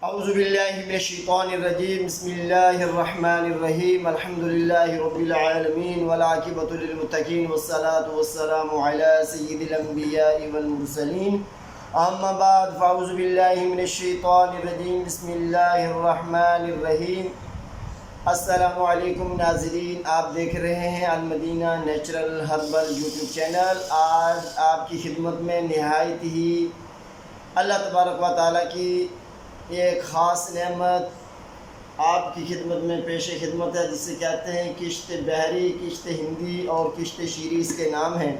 اعوذ باللہ من الشیطان الرجیم بسم اللہ الرحمن الرحیم الحمدللہ رب العالمین والعاقبۃ للمتقین والصلاة والسلام علی سید الانبیاء والمرسلین اما بعد فاعوذ باللہ من الشیطان الرجیم بسم اللہ الرحمن الرحیم۔ السلام علیکم ناظرین، آپ دیکھ رہے ہیں المدینہ نیچرل ہربل یوٹیوب چینل۔ آج آپ کی خدمت میں نہایت ہی اللہ تبارک و تعالیٰ کی ایک خاص نعمت آپ کی خدمت میں پیش خدمت ہے، جسے کہتے ہیں کشت بحری، کشت ہندی اور کشت شیری اس کے نام ہیں۔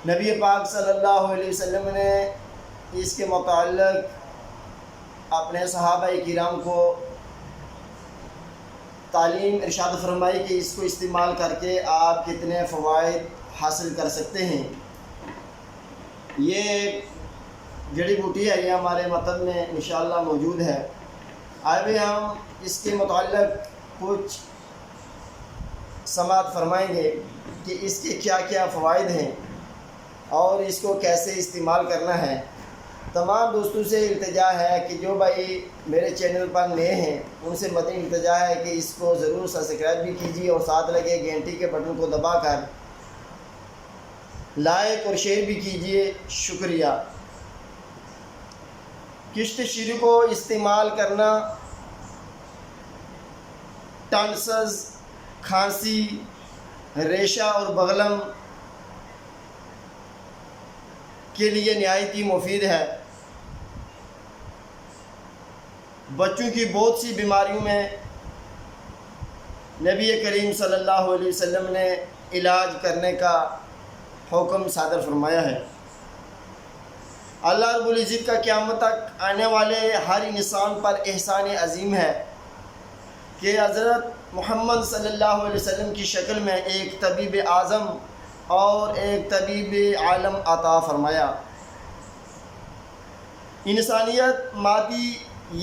نبی پاک صلی اللہ علیہ وسلم نے اس کے متعلق اپنے صحابہ کرام کو تعلیم ارشاد فرمائی کہ اس کو استعمال کر کے آپ کتنے فوائد حاصل کر سکتے ہیں۔ یہ جڑی بوٹی ہے، یہ ہمارے متن میں انشاءاللہ موجود ہے۔ آئیے ہم اس کے متعلق کچھ سماعت فرمائیں گے کہ اس کے کیا کیا فوائد ہیں اور اس کو کیسے استعمال کرنا ہے۔ تمام دوستوں سے التجا ہے کہ جو بھائی میرے چینل پر نئے ہیں ان سے مدنی التجا ہے کہ اس کو ضرور سبسکرائب بھی کیجیے اور ساتھ لگے گھنٹی کے بٹن کو دبا کر لائک اور شیئر بھی کیجیے، شکریہ۔ کشت شیری کو استعمال کرنا ٹانسز، کھانسی، ریشہ اور بغلم کے لیے نہایت ہی مفید ہے۔ بچوں کی بہت سی بیماریوں میں نبی کریم صلی اللہ علیہ وسلم نے علاج کرنے کا حکم صادر فرمایا ہے۔ اللہ رب العزت کا قیامت تک آنے والے ہر انسان پر احسان عظیم ہے کہ حضرت محمد صلی اللہ علیہ وسلم کی شکل میں ایک طبیب اعظم اور ایک طبیب عالم عطا فرمایا۔ انسانیت مادی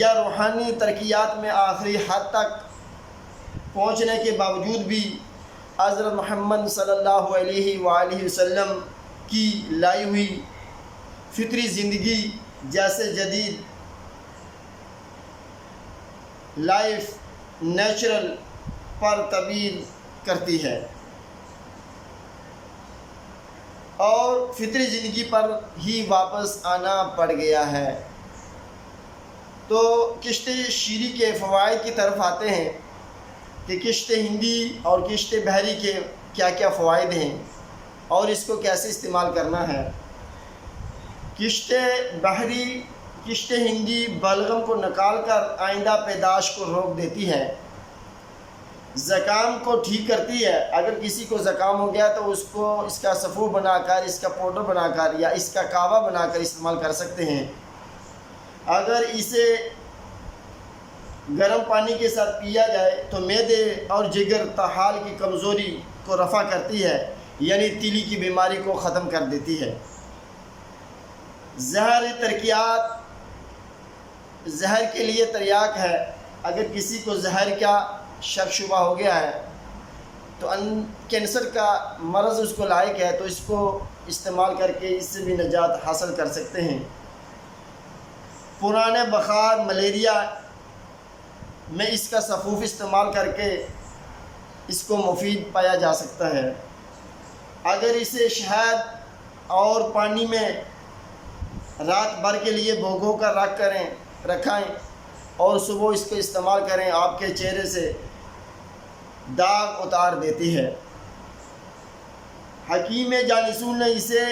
یا روحانی ترقیات میں آخری حد تک پہنچنے کے باوجود بھی حضرت محمد صلی اللہ علیہ وآلہ وسلم کی لائی ہوئی فطری زندگی جیسے جدید لائف نیچرل پر تبدیل کرتی ہے اور فطری زندگی پر ہی واپس آنا پڑ گیا ہے۔ تو کشت شیری کے فوائد کی طرف آتے ہیں کہ کشت ہندی اور کشت بحری کے کیا کیا فوائد ہیں اور اس کو کیسے استعمال کرنا ہے۔ کشت بحری، کشت ہندی بلغم کو نکال کر آئندہ پیدائش کو روک دیتی ہے، زکام کو ٹھیک کرتی ہے۔ اگر کسی کو زکام ہو گیا تو اس کو اس کا سفو بنا کر، اس کا پاؤڈر بنا کر یا اس کا کعوہ بنا کر استعمال کر سکتے ہیں۔ اگر اسے گرم پانی کے ساتھ پیا جائے تو معدے اور جگر طحال کی کمزوری کو رفع کرتی ہے، یعنی تیلی کی بیماری کو ختم کر دیتی ہے۔ زہر ترقیات، زہر کے لیے تریاک ہے۔ اگر کسی کو زہر کا شک شبہ ہو گیا ہے تو کینسر کا مرض اس کو لاحق ہے تو اس کو استعمال کر کے اس سے بھی نجات حاصل کر سکتے ہیں۔ پرانے بخار، ملیریا میں اس کا سفوف استعمال کر کے اس کو مفید پایا جا سکتا ہے۔ اگر اسے شہد اور پانی میں رات بھر کے لیے بھگو کر رکھائیں اور صبح اس کو استعمال کریں، آپ کے چہرے سے داغ اتار دیتی ہے۔ حکیم جانشین نے اسے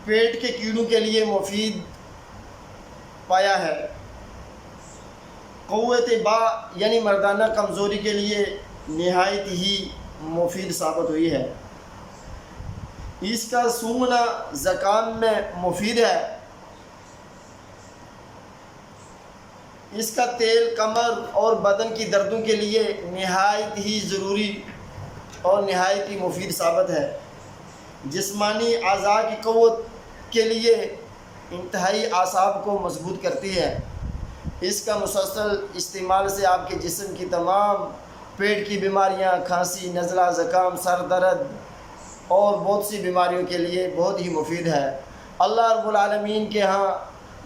پیٹ کے کیڑوں کے لیے مفید پایا ہے۔ قوت با یعنی مردانہ کمزوری کے لیے نہایت ہی مفید ثابت ہوئی ہے۔ اس کا سونگنا زکام میں مفید ہے۔ اس کا تیل کمر اور بدن کی دردوں کے لیے نہایت ہی ضروری اور نہایت ہی مفید ثابت ہے۔ جسمانی اعضاء کی قوت کے لیے انتہائی اعصاب کو مضبوط کرتی ہے۔ اس کا مسلسل استعمال سے آپ کے جسم کی تمام پیٹ کی بیماریاں، کھانسی، نزلہ، زکام، سر درد اور بہت سی بیماریوں کے لیے بہت ہی مفید ہے۔ اللہ رب العالمین کے ہاں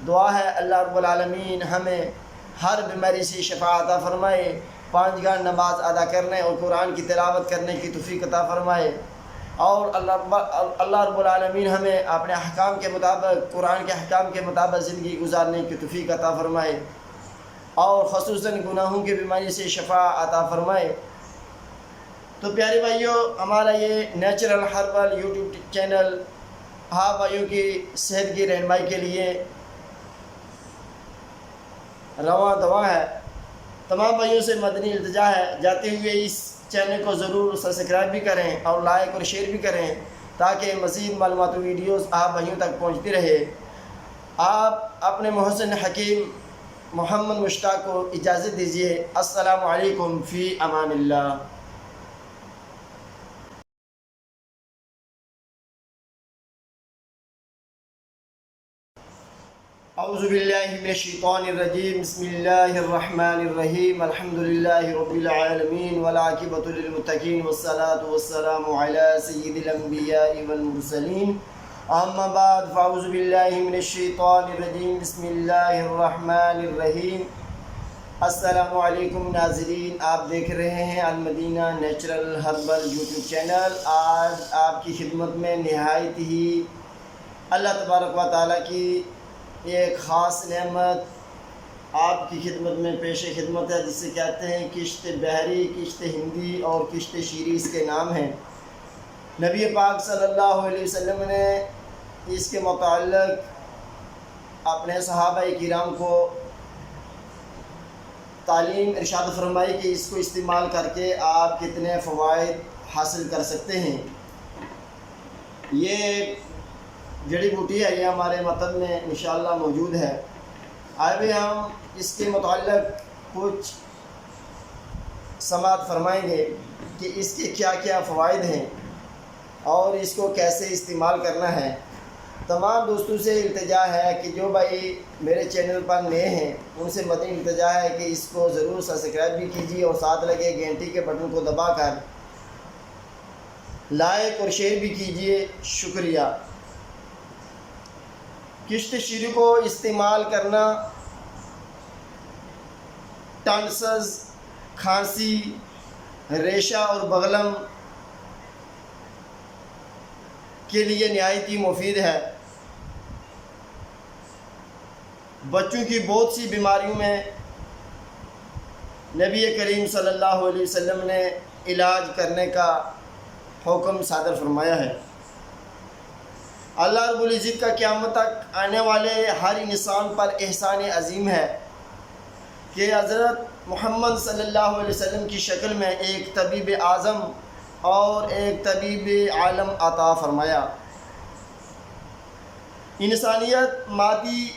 دعا ہے اللہ رب العالمین ہمیں ہر بیماری سے شفا عطا فرمائے، 5 گھنٹے نماز ادا کرنے اور قرآن کی تلاوت کرنے کی توفیق عطا فرمائے، اور اللہ رب العالمین ہمیں اپنے احکام کے مطابق، قرآن کے احکام کے مطابق زندگی گزارنے کی توفیق عطا فرمائے، اور خصوصاً گناہوں کی بیماری سے شفا عطا فرمائے۔ تو پیارے بھائیوں، ہمارا یہ نیچرل ہربل یوٹیوب چینل آپ بھائیوں کی صحت کی رہنمائی کے لیے رواں دواں ہے۔ تمام بھائیوں سے مدنی التجا ہے، جاتے ہوئے اس چینل کو ضرور سبسکرائب بھی کریں اور لائک اور شیئر بھی کریں، تاکہ مزید معلومات و ویڈیوز آپ بھائیوں تک پہنچتی رہے۔ آپ اپنے محسن حکیم محمد مشتاق کو اجازت دیجیے۔ السلام علیکم، فی امان اللہ۔ اعوذ باللہ من الشیطان الرجیم، بسم اللہ الرحمن الرحیم، الحمدللہ رب العالمین والعاقبۃ للمتقین والصلاة والسلام علی سید الانبیاء والمرسلین، اما بعد فاعوذ باللہ من الشیطان الرجیم، بسم اللہ الرحمن الرحیم۔ السلام علیکم ناظرین، آپ دیکھ رہے ہیں المدینہ نیچرل ہربل یوٹیوب چینل۔ آج آپ کی خدمت میں نہایت ہی اللہ تبارک و تعالیٰ کی ایک خاص نعمت آپ کی خدمت میں پیش خدمت ہے، جسے کہتے ہیں کشت بحری، کشت ہندی اور کشت شیری اس کے نام ہیں۔ نبی پاک صلی اللہ علیہ وسلم نے اس کے متعلق اپنے صحابہ کرام کو تعلیم ارشاد فرمائی کہ اس کو استعمال کر کے آپ کتنے فوائد حاصل کر سکتے ہیں۔ یہ جڑی بوٹی ہے، یہ ہمارے متن میں انشاءاللہ موجود ہے۔ آئے ہم اس کے متعلق کچھ سماعت فرمائیں گے کہ اس کے کیا کیا فوائد ہیں اور اس کو کیسے استعمال کرنا ہے۔ تمام دوستوں سے التجا ہے کہ جو بھائی میرے چینل پر نئے ہیں ان سے مدنی التجا ہے کہ اس کو ضرور سبسکرائب بھی کیجیے اور ساتھ لگے گھنٹی کے بٹن کو دبا کر لائک اور شیئر بھی کیجیے، شکریہ۔ کشت شیری کو استعمال کرنا ٹانسز، کھانسی، ریشہ اور بغلم کے لیے نہایت ہی مفید ہے۔ بچوں کی بہت سی بیماریوں میں نبی کریم صلی اللہ علیہ وسلم نے علاج کرنے کا حکم صادر فرمایا ہے۔ اللہ رب العزت کا قیامت تک آنے والے ہر انسان پر احسان عظیم ہے کہ حضرت محمد صلی اللہ علیہ وسلم کی شکل میں ایک طبیب اعظم اور ایک طبیب عالم عطا فرمایا۔ انسانیت مادی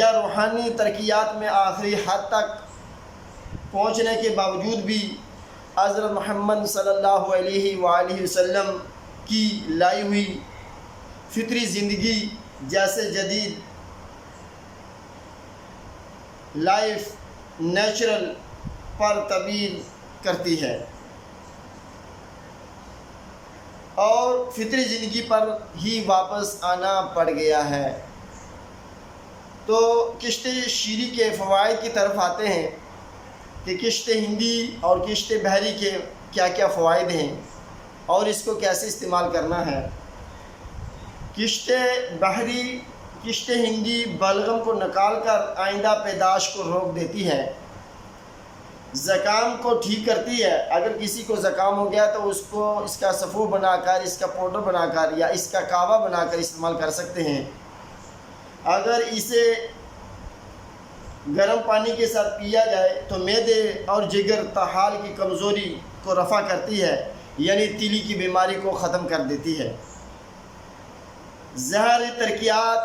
یا روحانی ترقیات میں آخری حد تک پہنچنے کے باوجود بھی حضرت محمد صلی اللہ علیہ وآلہ وسلم کی لائی ہوئی فطری زندگی جیسے جدید لائف نیچرل پر تبدیل کرتی ہے اور فطری زندگی پر ہی واپس آنا پڑ گیا ہے۔ تو کشت شیری کے فوائد کی طرف آتے ہیں کہ کشت ہندی اور کشت بحری کے کیا کیا فوائد ہیں اور اس کو کیسے استعمال کرنا ہے۔ کشت بحری، کشت ہندی بلغم کو نکال کر آئندہ پیدائش کو روک دیتی ہے، زکام کو ٹھیک کرتی ہے۔ اگر کسی کو زکام ہو گیا تو اس کو اس کا صفو بنا کر، اس کا پاؤڈر بنا کر یا اس کا کعوہ بنا کر استعمال کر سکتے ہیں۔ اگر اسے گرم پانی کے ساتھ پیا جائے تو معدے اور جگر تحال کی کمزوری کو رفع کرتی ہے، یعنی تیلی کی بیماری کو ختم کر دیتی ہے۔ زہر ترکیات،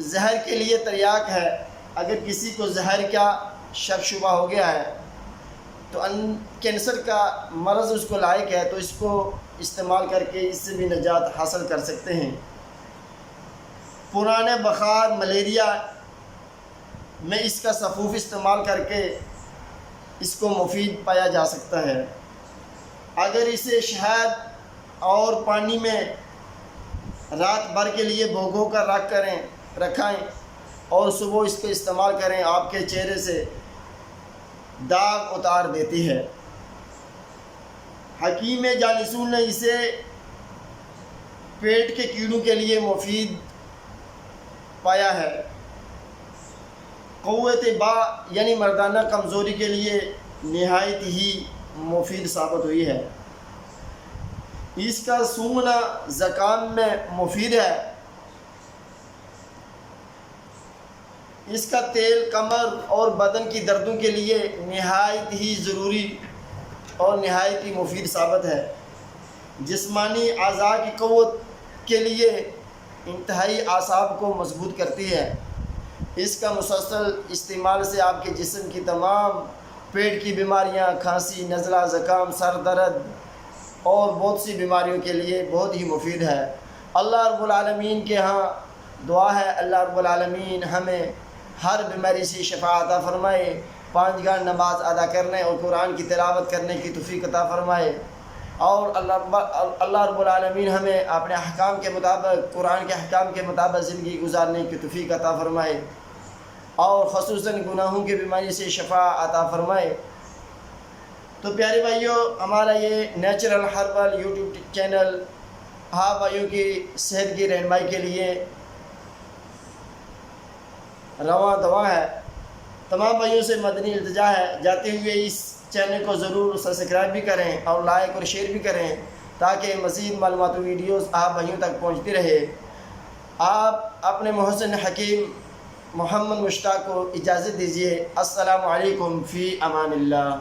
زہر کے لیے تریاک ہے۔ اگر کسی کو زہر کا شک شبہ ہو گیا ہے تو کینسر کا مرض اس کو لاحق ہے تو اس کو استعمال کر کے اس سے بھی نجات حاصل کر سکتے ہیں۔ پرانے بخار، ملیریا میں اس کا سفوف استعمال کر کے اس کو مفید پایا جا سکتا ہے۔ اگر اسے شہد اور پانی میں رات بھر کے لیے بھگو کر رکھائیں اور صبح اس کو استعمال کریں، آپ کے چہرے سے داغ اتار دیتی ہے۔ حکیم جالسون نے اسے پیٹ کے کیڑوں کے لیے مفید پایا ہے۔ قوت با یعنی مردانہ کمزوری کے لیے نہایت ہی مفید ثابت ہوئی ہے۔ اس کا سونگھنا زکام میں مفید ہے۔ اس کا تیل کمر اور بدن کی دردوں کے لیے نہایت ہی ضروری اور نہایت ہی مفید ثابت ہے۔ جسمانی اعضاء کی قوت کے لیے انتہائی اعصاب کو مضبوط کرتی ہے۔ اس کا مسلسل استعمال سے آپ کے جسم کی تمام پیٹ کی بیماریاں، کھانسی، نزلہ، زکام، سر درد اور بہت سی بیماریوں کے لیے بہت ہی مفید ہے۔ اللہ رب العالمین کے ہاں دعا ہے، اللہ رب العالمین ہمیں ہر بیماری سے شفا عطا فرمائے، 5 گھنٹے نماز ادا کرنے اور قرآن کی تلاوت کرنے کی توفیق عطا فرمائے، اور اللہ رب العالمین ہمیں اپنے احکام کے مطابق، قرآن کے احکام کے مطابق زندگی گزارنے کی توفیق عطا فرمائے، اور خصوصاً گناہوں کی بیماری سے شفا عطا فرمائے۔ تو پیارے بھائیوں، ہمارا یہ نیچرل ہربل یوٹیوب چینل آپ بھائیوں کی صحت کی رہنمائی کے لیے رواں دواں ہے۔ تمام بھائیوں سے مدنی التجا ہے، جاتے ہوئے اس چینل کو ضرور سبسکرائب بھی کریں اور لائک اور شیئر بھی کریں، تاکہ مزید معلومات و ویڈیوز آپ بھائیوں تک پہنچتی رہے۔ آپ اپنے محسن حکیم محمد مشتاق کو اجازت دیجیے۔ السلام علیکم، فی امان اللہ۔